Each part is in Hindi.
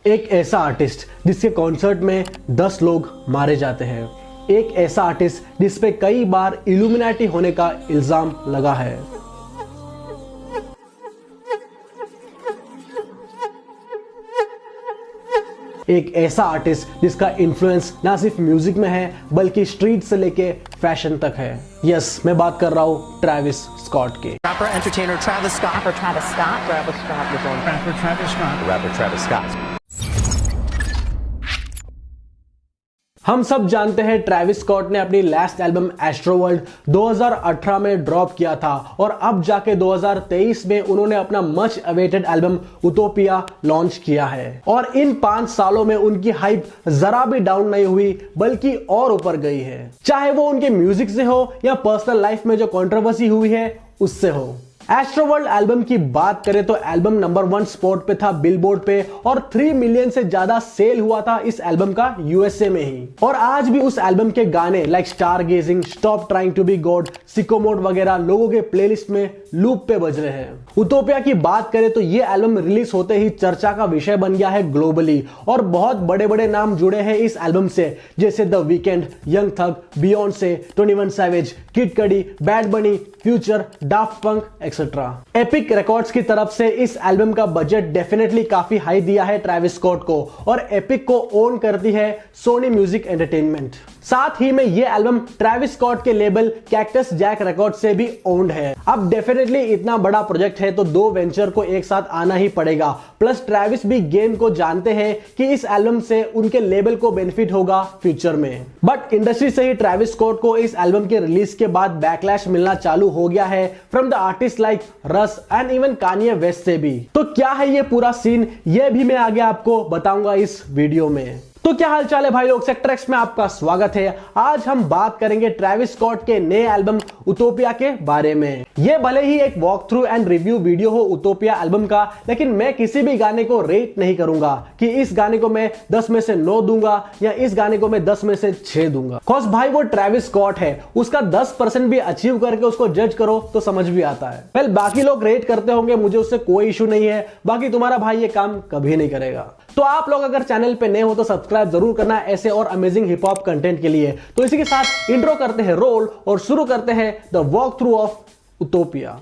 एक ऐसा आर्टिस्ट जिसके कॉन्सर्ट में 10 लोग मारे जाते हैं। एक ऐसा आर्टिस्ट जिस पे कई बार इल्यूमिनाटी होने का इल्जाम लगा है। एक ऐसा आर्टिस्ट जिसका इन्फ्लुएंस ना सिर्फ म्यूजिक में है बल्कि स्ट्रीट से लेके फैशन तक है। यस, मैं बात कर रहा हूँ ट्रेविस स्कॉट के। Rapper, entertainer Travis Scott. Rapper Travis Scott. Travis Scott was on. Rapper Travis Scott. Rapper Travis Scott. हम सब जानते हैं ट्रेविस स्कॉट ने अपनी लास्ट एल्बम एस्ट्रोवर्ल्ड 2018 में ड्रॉप किया था और अब जाके 2023 में उन्होंने अपना much awaited album Utopia launch किया है। और इन 5 सालों में उनकी हाइप जरा भी डाउन नहीं हुई बल्कि और ऊपर गई है, चाहे वो उनके म्यूजिक से हो या पर्सनल लाइफ में जो कंट्रोवर्सी हुई है उससे हो। एस्ट्रोवर्ल्ड एल्बम की बात करें तो एल्बम नंबर 1 स्पॉट पे था बिलबोर्ड पे और 3 मिलियन से ज्यादा सेल हुआ था इस एल्बम का यूएसए में ही। और आज भी उस एल्बम के गाने like stargazing, stop trying to be God, sicko mode वगैरह लोगों के प्लेलिस्ट में लूप पे बज रहे हैं। उतोपिया की बात करें तो ये एल्बम रिलीज होते ही चर्चा का विषय बन गया है ग्लोबली और बहुत बड़े बड़े नाम जुड़े हैं इस एल्बम से, जैसे the weekend, young tug, Beyonce, 21 savage, kid कडी, बैड बनी, फ्यूचर, डाफ्ट पंक एक्सेट्रा। एपिक रिकॉर्ड्स की तरफ से इस एल्बम का बजट डेफिनेटली काफी हाई दिया है ट्रेविस स्कॉट को और एपिक को ओन करती है सोनी म्यूजिक एंटरटेनमेंट। साथ ही में ये एल्बम ट्रेविस स्कॉट के लेबल कैक्टस जैक रिकॉर्ड से भी ओन्ड है। अब डेफिनेटली इतना बड़ा प्रोजेक्ट है तो 2 वेंचर को एक साथ आना ही पड़ेगा। प्लस ट्रेविस भी गेम को जानते हैं कि इस एल्बम से उनके लेबल को बेनिफिट होगा फ्यूचर में। बट इंडस्ट्री से ही ट्रेविस स्कॉट को इस एल्बम के रिलीज के बाद बैकलैश मिलना चालू हो गया है फ्रॉम द आर्टिस्ट लाइक रस एंड इवन कान्ये वेस्ट से भी। तो क्या है ये पूरा सीन, ये भी मैं आगे आपको बताऊंगा इस वीडियो में। तो क्या हालचाल है भाई लोग, सेक्टर एक्स में आपका स्वागत है। आज हम बात करेंगे ट्रेविस स्कॉट के नए एल्बम उतोपिया के बारे में। ये भले ही एक walk through and review video हो उतोपिया एल्बम का, लेकिन मैं किसी भी गाने को रेट नहीं करूंगा कि इस गाने को मैं 10 में से 9 दूंगा या इस गाने को मैं 10 में से 6 दूंगा। कॉज भाई वो ट्रेविस स्कॉट है, उसका 10% भी अचीव करके उसको जज करो तो समझ भी आता है। वेल, बाकी लोग रेट करते होंगे, मुझे उससे कोई इशू नहीं है, बाकी तुम्हारा भाई ये काम कभी नहीं करेगा। तो आप लोग अगर चैनल पे नए हो तो सब्सक्राइब जरूर करना ऐसे और अमेजिंग हिप हॉप कंटेंट के लिए। तो इसी के साथ इंट्रो करते हैं रोल और शुरू करते हैं the walk through of Utopia.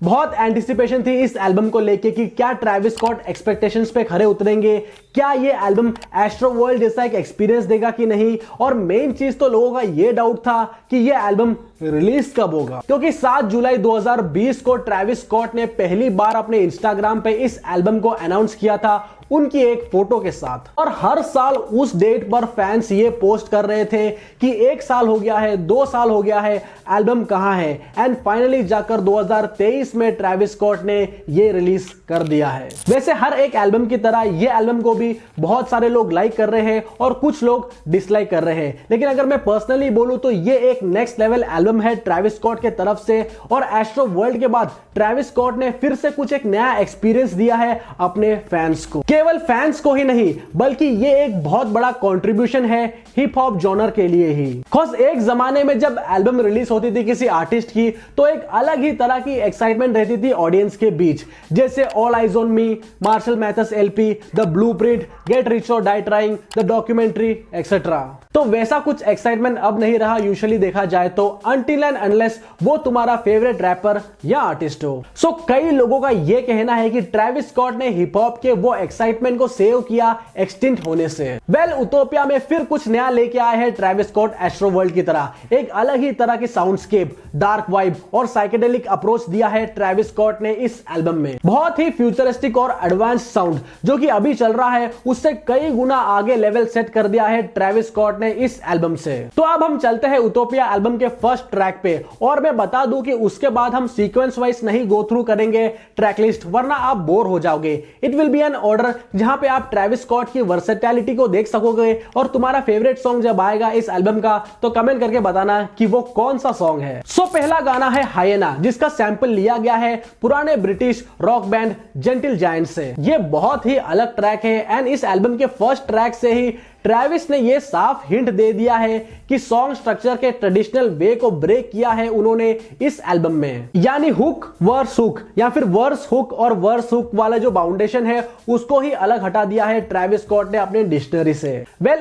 बहुत एंटिसिपेशन थी इस एल्बम को लेके कि क्या ट्रेविस स्कॉट एक्सपेक्टेशंस पे खरे उतरेंगे, क्या ये एल्बम एस्ट्रोवर्ल्ड जैसा एक एक्सपीरियंस देगा कि नहीं। और मेन चीज तो लोगों का ये डाउट था कि ये एल्बम रिलीज कब होगा, क्योंकि 7 जुलाई 2020 को ट्रेविस स्कॉट ने पहली बार अपने इंस्टाग्राम पे इस एल्बम को अनाउंस किया था उनकी एक फोटो के साथ। और हर साल उस डेट पर फैंस ये पोस्ट कर रहे थे कि 1 साल हो गया है, 2 साल हो गया है, एल्बम कहां है। एंड फाइनली जाकर 2023 में ट्रेविस स्कॉट ने ये रिलीज कर दिया है। वैसे हर एक एल्बम की तरह ये एल्बम को भी बहुत सारे लोग लाइक कर रहे हैं और कुछ लोग डिसलाइक कर रहे हैं, लेकिन अगर मैं पर्सनली बोलूं तो ये एक नेक्स्ट लेवल एल्बम है ट्रेविस स्कॉट के तरफ से। और एस्ट्रोवर्ल्ड के बाद ट्रेविस स्कॉट ने फिर से कुछ एक नया एक्सपीरियंस दिया है अपने फैंस को। केवल फैंस को ही नहीं बल्कि ये एक बहुत बड़ा कंट्रीब्यूशन है हिप हॉप जॉनर के लिए ही। खास एक जमाने में जब एल्बम रिलीज होती थी किसी आर्टिस्ट की तो एक अलग ही तरह की एक्साइटमेंट रहती थी ऑडियंस के बीच, जैसे All Eyes on Me, Marshall Mathers LP, the Blueprint, Get Rich or Die Trying, the documentary etcetera. तो वैसा कुछ एक्साइटमेंट अब नहीं रहा यूजुअली देखा जाए तो, अनटिल एंड अनलेस वो तुम्हारा फेवरेट रैपर या आर्टिस्ट हो। सो कई लोगों का यह कहना है कि ट्रेविस स्कॉट ने हिप हॉप के वो एक्साइटमेंट को सेव किया एक्सटिंक्ट होने से। वेल, उतोपिया में फिर कुछ नया लेके आए हैं ट्रेविस स्कॉट एस्ट्रोवर्ल्ड की तरह। एक अलग ही तरह की साउंडस्केप, डार्क वाइब और साइकेडेलिक अप्रोच दिया है ट्रेविस स्कॉट ने इस एल्बम में। बहुत ही फ्यूचरिस्टिक और एडवांस साउंड जो कि अभी चल रहा है उससे कई गुना आगे लेवल सेट कर दिया है ट्रेविस स्कॉट ने इस एल्बम से। तो अब हम चलते हैं उतोपिया एल्बम के फर्स्ट ट्रैक पे और मैं बता दूं कि उसके बाद हम सीक्वेंस वाइज नहीं गो थ्रू करेंगे ट्रैक लिस्ट, वरना आप बोर हो जाओगे। It will be an order जहां पे आप ट्रेविस स्कॉट की वर्सेटैलिटी को देख सकोगे और तुम्हारा फेवरेट सॉन्ग जब आएगा इस एल्बम का तो कमेंट करके बताना कि वो कौन सा सॉन्ग है। सो पहला गाना है हाइएना, जिसका सैंपल लिया गया है पुराने British rock band gentle giant से। ये बहुत ही अलग ट्रैक है एंड इस एल्बम के फर्स्ट ट्रैक से ही ट्रेविस ने ये साफ हिंट दे दिया है कि सॉन्ग स्ट्रक्चर के ट्रेडिशनल वे को ब्रेक किया है उन्होंने इस एल्बम में, यानी हुक वर्स हुक या फिर वर्स हुक और वर्स हुक वाला जो बाउंडेशन है उसको ही अलग हटा दिया है ट्रेविस स्कॉट ने अपने डिक्शनरी से।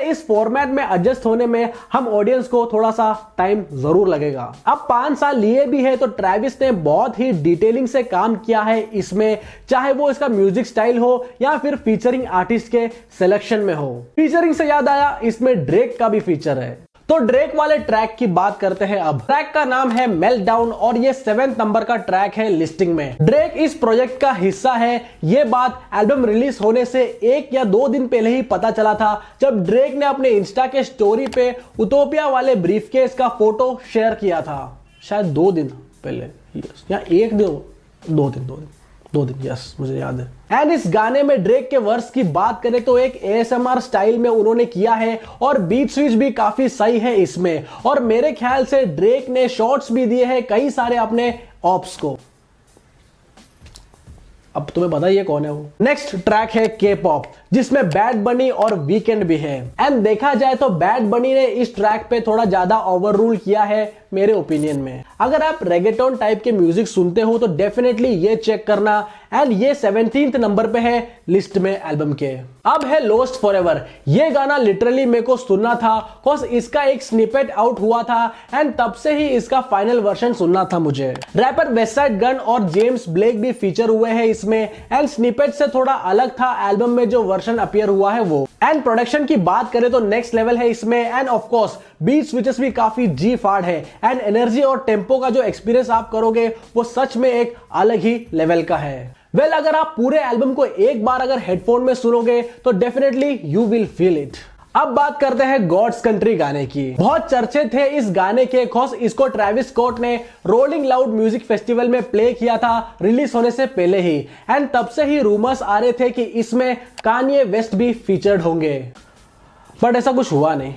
इस फॉर्मेट में एडजस्ट होने में हम ऑडियंस को थोड़ा सा टाइम जरूर लगेगा। अब 5 साल लिए भी है तो ट्रेविस ने बहुत ही डिटेलिंग से काम किया है इसमें, चाहे वो इसका म्यूजिक स्टाइल हो या फिर फीचरिंग आर्टिस्ट के सिलेक्शन में हो। फीचरिंग से याद आया, इसमें ड्रेक का भी फीचर है, तो ड्रेक वाले ट्रैक की बात करते हैं। अब ट्रैक का नाम है मेल्टडाउन और ये 7th नंबर का ट्रैक है लिस्टिंग में। ड्रेक इस प्रोजेक्ट का हिस्सा है, ये बात एल्बम रिलीज होने से 1 या 2 दिन पहले ही पता चला था, जब ड्रेक ने अपने इंस्टा के स्टोरी पे उतोपिया वाले ब्रीफकेस का फोटो शेयर किया था, शायद 2 दिन पहले या 1 दिन 2 दिन, यस मुझे याद है। एंड इस गाने में ड्रेक के वर्स की बात करें तो एक ASMR स्टाइल में उन्होंने किया है और बीट स्विच भी काफी सही है इसमें, और मेरे ख्याल से ड्रेक ने शॉर्ट्स भी दिए हैं कई सारे अपने ऑप्स को। अब तुम्हें पता ही है कौन है वो। नेक्स्ट ट्रैक है के पॉप, जिसमें बैड बनी और वीकेंड भी है। एंड देखा जाए तो बैड बनी ने इस ट्रैक पे थोड़ा ज्यादा ओवर रूल किया है मेरे ओपिनियन में। अगर आप रेगेटोन टाइप के म्यूजिक सुनते हो तो डेफिनेटली ये चेक करना। एंड ये 17th नंबर पे है लिस्ट में एल्बम के। अब है लॉस्ट फॉरएवर, ये गाना लिटरली मेरे को सुनना था कॉज इसका एक स्निपेट आउट हुआ था एंड तब से ही इसका फाइनल वर्जन सुनना था मुझे। रैपर वेस्ट साइड गन और जेम्स ब्लेक भी फीचर हुए हैं इसमें एंड स्निपेट से थोड़ा अलग था एल्बम में जो वर्जन अपीयर हुआ है वो। एंड प्रोडक्शन की बात करें तो नेक्स्ट लेवल है इसमें। And of course beat switches भी काफी जी फाड़ है एंड एनर्जी और टेम्पो का जो एक्सपीरियंस आप करोगे वो सच में एक अलग ही लेवल का है। अगर आप पूरे एल्बम को एक बार अगर हेडफोन में सुनोगे तो definitely you will feel it. अब बात करते हैं गॉड्स कंट्री गाने की। बहुत चर्चे थे इस गाने के, कॉज इसको ट्रेविस स्कॉट ने रोलिंग लाउड म्यूजिक फेस्टिवल में प्ले किया था रिलीज होने से पहले ही। एंड तब से ही रूमर्स आ रहे थे कि इसमें कान्ये वेस्ट भी फीचर्ड होंगे, बट ऐसा कुछ हुआ नहीं।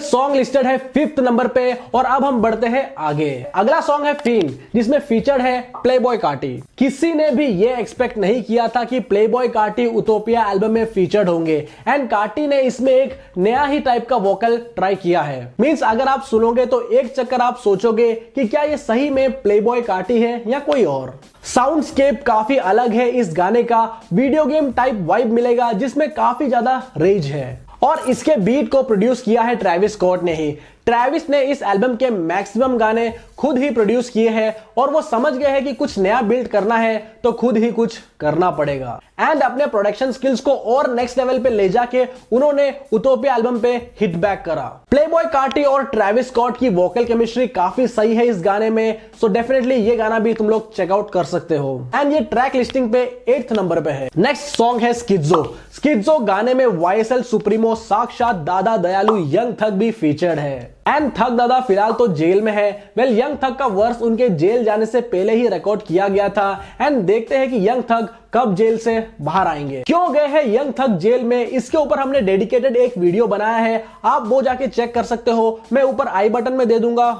सॉन्ग लिस्टेड है 5th नंबर पे और अब हम बढ़ते हैं आगे। अगला सॉन्ग है फीन, जिसमें फीचर्ड है प्लेबॉय कार्टी। किसी ने भी ये एक्सपेक्ट नहीं किया था कि प्लेबॉय कार्टी उतोपिया एल्बम में फीचर्ड होंगे एंड कार्टी ने इसमें एक नया ही टाइप का वोकल ट्राई किया है। मींस अगर आप सुनोगे तो एक चक्कर आप सोचोगे कि क्या ये सही में प्लेबॉय कार्टी है या कोई और। साउंडस्केप काफी अलग है इस गाने का, वीडियो गेम टाइप वाइब मिलेगा जिसमें काफी ज्यादा रेज है, और इसके बीट को प्रोड्यूस किया है ट्रेविस स्कॉट ने ही। ट्रेविस ने इस एल्बम के मैक्सिमम गाने खुद ही प्रोड्यूस किए हैं और वो समझ गए हैं कि कुछ नया बिल्ड करना है तो खुद ही कुछ करना पड़ेगा। एंड अपने प्रोडक्शन स्किल्स को और नेक्स्ट लेवल पे ले जाके उन्होंने उतोपिया एल्बम पे हिट बैक करा। प्लेबॉय कार्टी और ट्रेविस स्कॉट की वोकल केमिस्ट्री काफी सही है इस गाने में, सो डेफिनेटली ये गाना भी तुम लोग चेकआउट कर सकते हो। एंड ये ट्रैक लिस्टिंग पे 8th नंबर पे है। नेक्स्ट सॉन्ग है स्किज़ो। स्किज़ो गाने में YSL सुप्रीमो साक्षात दादा दयालु यंग थग भी फीचर्ड है। एंड थग दादा फिलहाल तो जेल में है। यंग थग का वर्स उनके जेल जाने से पहले ही रिकॉर्ड किया गया था एंड देखते हैं कि यंग थग कब जेल से बाहर आएंगे, क्यों गए हैं यंग थग जेल में, इसके ऊपर हमने डेडिकेटेड एक वीडियो बनाया है, आप वो जाके चेक कर सकते हो। मैं ऊपर आई बटन में दे दूंगा,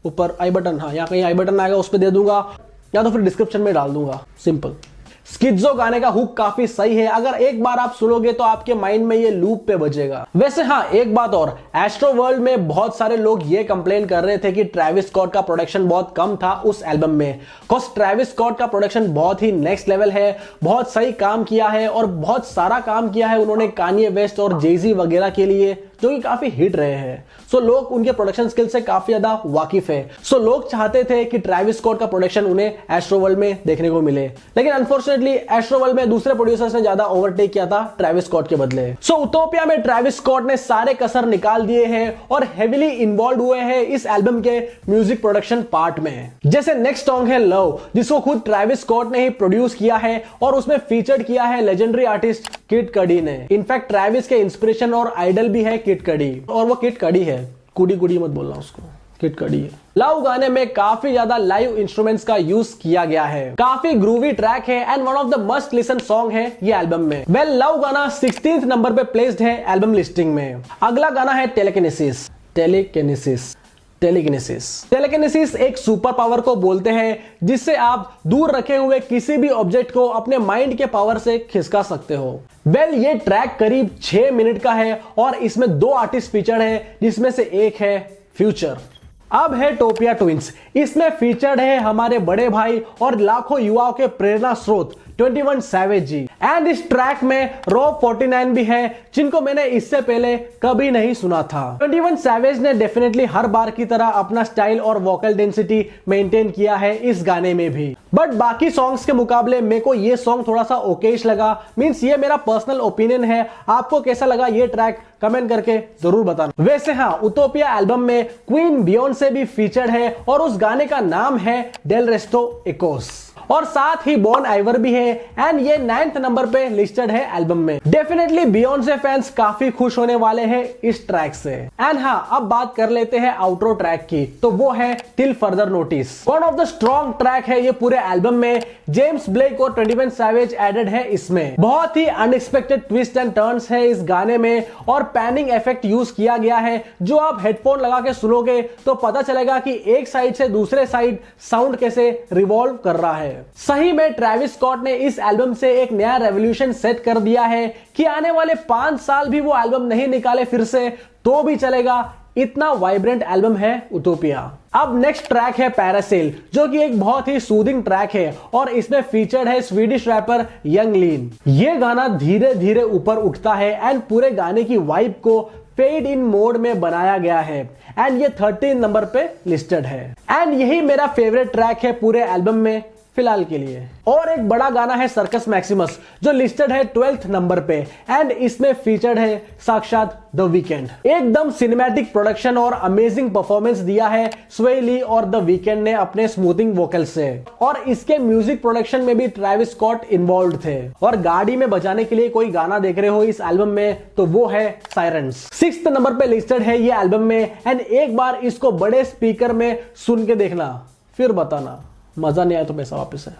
ऊपर आई बटन, हाँ यहाँ कहीं आई बटन आएगा उस पर दे दूंगा या तो फिर डिस्क्रिप्शन में डाल दूंगा, सिंपल। स्किज़ो गाने का हुक काफी सही है, अगर एक बार आप सुनोगे तो आपके माइंड में ये लूप पे बजेगा। वैसे हाँ एक बात और, एस्ट्रो वर्ल्ड में बहुत सारे लोग ये कंप्लेन कर रहे थे कि ट्रेविस स्कॉट का प्रोडक्शन बहुत कम था उस एल्बम में, कॉज ट्रेविस स्कॉट का प्रोडक्शन बहुत ही नेक्स्ट लेवल है, बहुत सही काम किया है और बहुत सारा काम किया है उन्होंने कान्ये वेस्ट और जेजी वगैरह के लिए जो कि काफी हिट रहे हैं। सो लोग उनके प्रोडक्शन स्किल से काफी ज्यादा वाकिफ है। सो लोग चाहते थे कि ट्रेविस स्कॉट का प्रोडक्शन उन्हें एस्ट्रो वर्ल्ड में देखने को मिले, लेकिन अनफॉर्चुनेटली एस्ट्रो वर्ल्ड में दूसरे प्रोड्यूसर्स ने ज्यादा ओवरटेक किया था ट्रेविस स्कॉट के बदले। सो उतोपिया में ट्रेविस स्कॉट ने सारे कसर निकाल दिए हैं और हेविली इन्वॉल्व हुए हैं इस एल्बम के म्यूजिक प्रोडक्शन पार्ट में। जैसे नेक्स्ट सॉन्ग है लव, जिसको खुद ट्रेविस स्कॉट ने ही प्रोड्यूस किया है और उसमें फीचर्ड किया है लेजेंडरी आर्टिस्ट किड कडी ने। इनफैक्ट ट्रेविस के इंस्पिरेशन और आइडल भी है किड कडी, और वो किड कडी है, कुडी कुडी मत बोलना उसको, किड कडी है। लव गाने में काफी ज्यादा लाइव इंस्ट्रूमेंट्स का यूज किया गया है, काफी ग्रूवी ट्रैक है and one of the must listen song है ये एल्बम में। लव गाना 16th नंबर पे प्लेस्ड है एल्बम लिस्टिंग में। अगला गाना है टेलेकिनेसिस। टेलेकिनेसिस एक सुपर पावर को बोलते हैं जिससे आप दूर रखे हुए किसी भी ऑब्जेक्ट को अपने माइंड के पावर से खिसका सकते हो। वेल ये ट्रैक करीब 6 मिनट का है और इसमें 2 आर्टिस्ट फीचर्ड है, जिसमें से एक है फ्यूचर। अब है टोपिया ट्विंस। इसमें फीचर्ड है हमारे बड़े भाई और लाखों युवाओं के प्रेरणा स्रोत 21 सैवेज जी। एंड इस ट्रैक में रॉब 49 भी है, जिनको मैंने इससे पहले कभी नहीं सुना था। 21 सैवेज ने डेफिनेटली हर बार की तरह अपना स्टाइल और वोकल डेंसिटी मेंटेन किया है इस गाने में भी, बट बाकी सॉन्ग्स के मुकाबले मेरे को ये सॉन्ग थोड़ा सा ओकेश लगा। मींस ये मेरा पर्सनल ओपिनियन है, आपको कैसा लगा ये ट्रैक कमेंट करके जरूर बताना। वैसे हाँ, उतोपिया एल्बम में क्वीन बियोंसे भी फीचर्ड है और उस गाने का नाम है डेल रेस्टो एकोस, और साथ ही बॉन आइवर भी है एंड ये 9th नंबर पे लिस्टेड है एल्बम में। डेफिनेटली बियोंसे फैंस काफी खुश होने वाले हैं इस ट्रैक से। एंड हाँ, अब बात कर लेते हैं आउटरो ट्रैक की, तो वो है till further notice. One of the strong track है ये पूरे एल्बम में। जेम्स ब्लेक और 21 सैवेज एडेड है इसमें। बहुत ही अनएक्सपेक्टेड ट्विस्ट एंड टर्न्स है इस गाने में और पैनिंग इफेक्ट यूज किया गया है, जो आप हेडफोन लगा के सुनोगे तो पता चलेगा कि एक साइड से दूसरे साइड साउंड कैसे रिवॉल्व कर रहा है। सही में ट्रैविस स्कॉट ने इस एल्बम से एक नया रेवोल्यूशन सेट कर दिया है कि आने वाले 5 साल भी वो एल्बम नहीं निकाले फिर से तो भी चलेगा, इतना वाइब्रेंट एल्बम है उतोपिया। अब नेक्स्ट ट्रैक है पैरासेल, जो कि एक बहुत ही सूदिंग ट्रैक है और इसमें फीचर्ड है स्वीडिश रैपर यंग लीन। ये गाना धीरे धीरे ऊपर उठता है एंड पूरे गाने की वाइब को फेड इन मोड में बनाया गया है एंड ये 13 नंबर पे लिस्टेड है। एंड यही मेरा फेवरेट ट्रैक है पूरे एल्बम में फिलहाल के लिए। और एक बड़ा गाना है सर्कस मैक्सिमस, जो लिस्टेड है 12th नंबर पे एंड इसमें फीचर्ड है साक्षात द वीकेंड। एकदम सिनेमैटिक प्रोडक्शन और अमेजिंग परफॉर्मेंस दिया है स्वे ली और द वीकेंड ने अपने स्मूथिंग वोकल से, और इसके म्यूजिक प्रोडक्शन में भी ट्रैविस स्कॉट इन्वॉल्व थे। और गाड़ी में बजाने के लिए कोई गाना देख रहे हो इस एल्बम में तो वो है साइरेंस। 6th नंबर पे लिस्टेड है ये एल्बम में एंड एक बार इसको बड़े स्पीकर में सुन के देखना, फिर बताना मजा नहीं आया तो पैसा वापस है।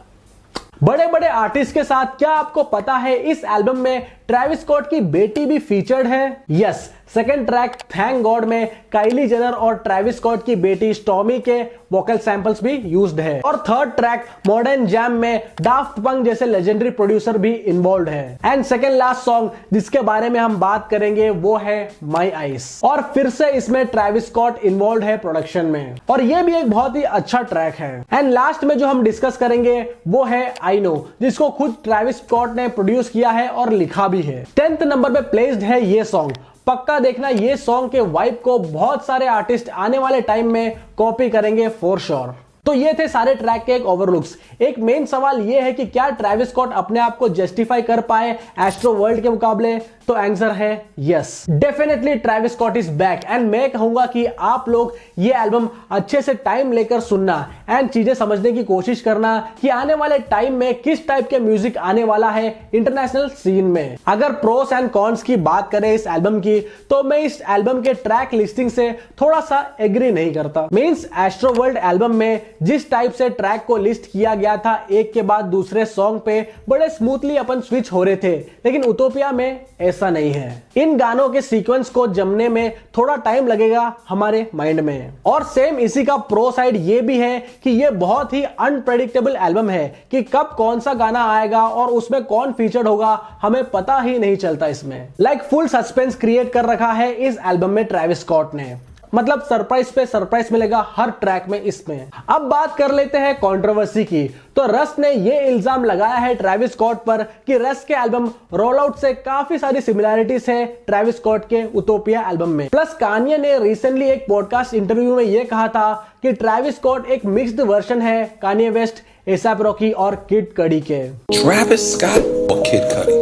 बड़े बड़े आर्टिस्ट के साथ क्या आपको पता है इस एल्बम में ट्रैविस स्कॉट की बेटी भी फीचर्ड है? Yes, second track thank God में काइली जेनर और ट्रैविस स्कॉट की बेटी स्टॉर्मी के वोकल सैंपल्स भी यूज्ड है। और थर्ड ट्रैक मॉडर्न जैम में डाफ्ट पंक जैसे लेजेंडरी प्रोड्यूसर भी इन्वॉल्व है। एंड सेकंड लास्ट सॉन्ग जिसके बारे में हम बात करेंगे वो है माई आइज, और फिर से इसमें ट्रैविस स्कॉट इन्वॉल्व है प्रोडक्शन में और ये भी एक बहुत ही अच्छा ट्रैक है। एंड लास्ट में जो हम डिस्कस करेंगे वो है आई नो, जिसको खुद ट्रैविस स्कॉट ने प्रोड्यूस किया है और लिखा भी है। 10th नंबर पे प्लेस्ड है ये सॉन्ग। पक्का देखना, ये सॉन्ग के वाइब को बहुत सारे आर्टिस्ट आने वाले टाइम में कॉपी करेंगे फॉर श्योर। तो ये थे सारे ट्रैक के एक ओवरलुक्स। एक मेन सवाल ये है कि क्या ट्रैविस स्कॉट अपने आप को जस्टिफाई कर पाए एस्ट्रो वर्ल्ड के मुकाबले? तो आंसर है yes, definitely Travis Scott is back. And मैं कहूंगा कि आप लोग ये एल्बम अच्छे से टाइम लेकर सुनना एंड चीजें समझने की कोशिश करना कि आने वाले टाइम में किस टाइप के म्यूजिक आने वाला है इंटरनेशनल सीन में। अगर प्रोस एंड कॉन्स की बात करें इस एल्बम की, तो मैं इस एल्बम के ट्रैक लिस्टिंग से थोड़ा सा एग्री नहीं करता। मींस एस्ट्रो वर्ल्ड एल्बम में जिस टाइप से ट्रैक को लिस्ट किया गया था, एक के बाद दूसरे सॉन्ग पे बड़े स्मूथली अपन स्विच हो रहे थे, लेकिन उतोपिया में ऐसा नहीं है। इन गानों के सीक्वेंस को जमने में थोड़ा टाइम लगेगा हमारे माइंड में। और सेम इसी का प्रो साइड ये भी है कि ये बहुत ही अनप्रेडिक्टेबल एल्बम है कि कब कौन सा गाना आएगा और उसमें कौन फीचर्ड होगा हमें पता ही नहीं चलता। इसमें लाइक फुल सस्पेंस क्रिएट कर रखा है इस एल्बम में ट्रैविस स्कॉट ने। मतलब सरप्राइज पे सरप्राइज मिलेगा हर ट्रैक में इसमें। अब बात कर लेते हैं कंट्रोवर्सी की। तो रस ने ये इल्जाम लगाया है ट्रैविस स्कॉट पर कि रस के एल्बम रोल आउट से काफी सारी सिमिलैरिटीज है ट्रैविस स्कॉट के उतोपिया एल्बम में। प्लस कान्ये ने रिसेंटली एक पॉडकास्ट इंटरव्यू में ये कहा था कि ट्रैविस स्कॉट एक मिक्स्ड वर्जन है कान्ये वेस्ट, एसएप रॉकी और किड कडी के। ट्रैविस स्कॉट और किड कडी?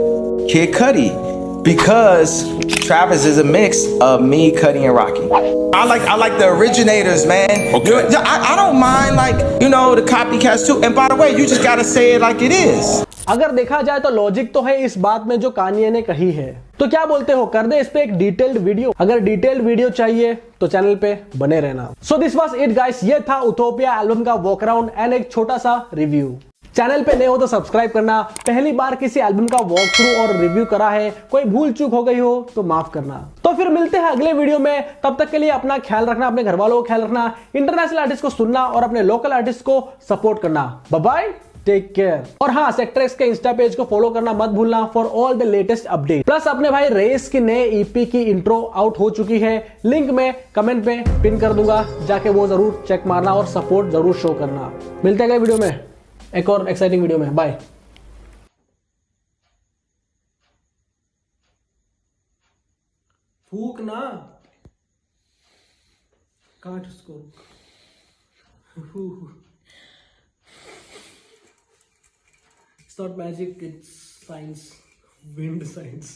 Kid Cudi, because Travis is a mix of me, Cudi, and Rocky. I like the originators, man. Okay. I don't mind, like, you know, the copycats too. And by the way, you just gotta say it like it is. अगर देखा जाए तो लॉजिक तो है इस बात में जो कान्ये ने कही है। तो क्या बोलते हो, कर दे इस पे एक डिटेल्ड वीडियो? अगर डिटेल्ड वीडियो चाहिए तो चैनल पे बने रहना। So this was it guys, ये था उतोपिया एल्बम का वॉक अराउंड एंड एक छोटा सा रिव्यू। चैनल पे नए हो तो सब्सक्राइब करना। पहली बार किसी एल्बम का वॉक थ्रू और रिव्यू करा है, कोई भूल चूक हो गई हो तो माफ करना। तो फिर मिलते हैं अगले वीडियो में, तब तक के लिए अपना ख्याल रखना, अपने घर वालों का ख्याल रखना, इंटरनेशनल आर्टिस्ट को सुनना और अपने लोकल आर्टिस्ट को सपोर्ट करना। Bye bye. Take care. और हाँ, सेक्टर एक्स के इंस्टा पेज को फॉलो करना मत भूलना for all the latest update. Plus अपने भाई रेस की नए ईपी की इंट्रो आउट हो चुकी है, लिंक मैं कमेंट में पिन कर दूंगा, जाके वो जरूर चेक मारना और सपोर्ट जरूर शो करना। मिलते हैं अगले वीडियो में एक और एक्साइटिंग वीडियो में। बाय। फूक ना, काट उसको। It's not magic, it's science, wind science.